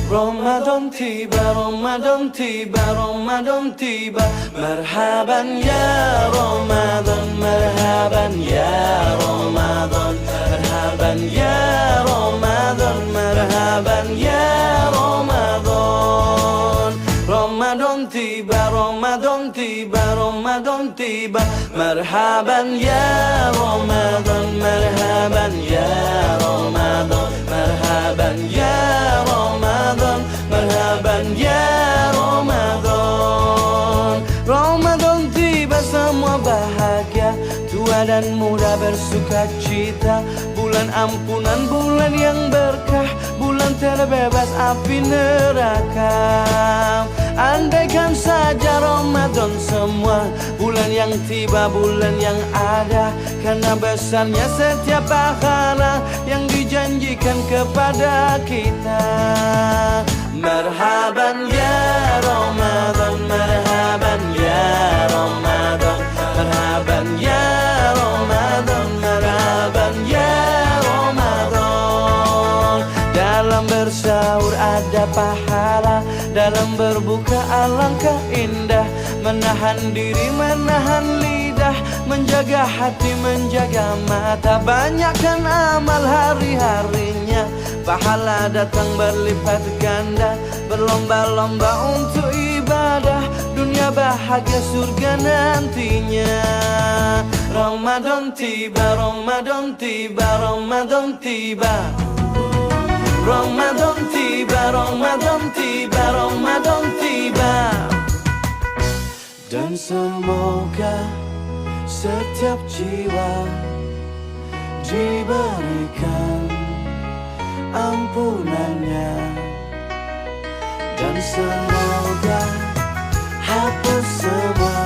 Ramadan tiba, Ramadan tiba, Ramadan tiba. Marhaban ya Ramadan, marhaban ya Ramadan, marhaban ya Ramadan, marhaban ya Ramadan. Ramadan tiba, Ramadan tiba, Ramadan tiba. Marhaban ya Ramadan, marhaban ya Ramadan, marhaban ya Ramadan, marhaban ya Ramadan. Ramadan tiba, semua bahagia, tua dan muda bersuka cita. Bulan ampunan, bulan yang berkah, bulan terbebas api neraka. Andaikan saja Ramadan semua, bulan yang tiba, bulan yang ada, karena besarnya setiap pahala yang dijanjikan kepada kita. Marhaban ya Ramadan, marhaban ya Ramadan, marhaban ya Ramadan, marhaban ya Ramadan. Dalam bersahur ada pahala, dalam berbuka alangkah indah. Menahan diri, menahan lidah, menjaga hati, menjaga mata. Banyakkan amal hari-harinya, pahala datang berlipat ganda. Berlomba-lomba untuk ibadah, dunia bahagia surga nantinya. Ramadan tiba, Ramadan tiba, Ramadan tiba. Ramadan tiba, Ramadan tiba, Ramadan tiba. Dan semoga setiap jiwa diberikan ampunannya, dan semoga hapus semua